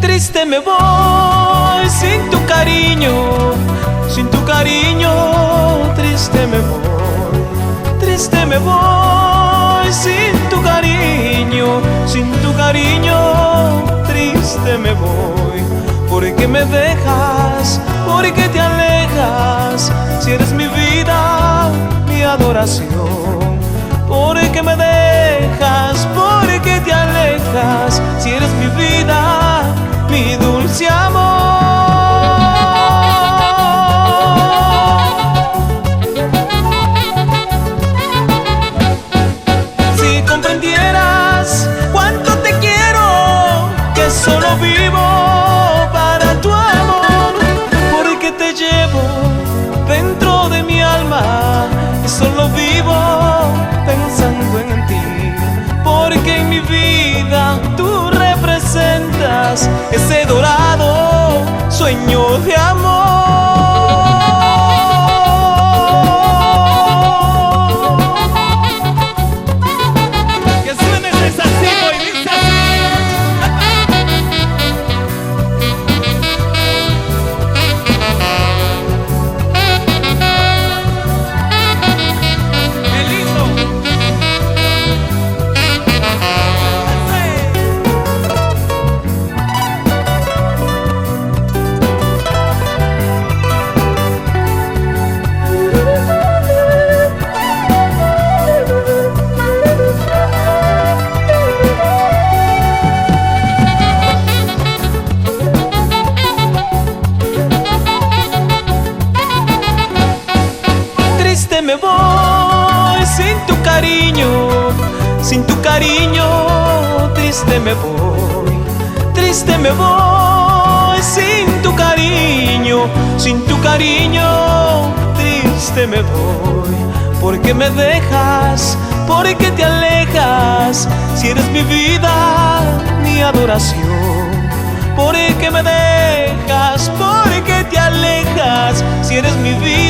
Triste me voy sin tu cariño, sin tu cariño. Triste me voy, triste me voy sin tu cariño, sin tu cariño. Triste me voy, porque me dejas, porque te alejas. Si eres mi vida, mi adoración. Porque me dejas, porque te alejas. Si eres mi vida, mi dulce amor. Si comprendieras cuánto te quiero, que solo vivo para tu amor, porque te llevo dentro de mi alma y solo vivo pensando en ti, porque en mi vida tú representas ese dorado sueño de amor. Que suene ese sacido y dice me voy sin tu cariño, sin tu cariño. Triste me voy, triste me voy sin tu cariño, sin tu cariño. Triste me voy, porque me dejas, porque te alejas. Si eres mi vida, mi adoración. Porque me dejas, porque te alejas. Si eres mi vida,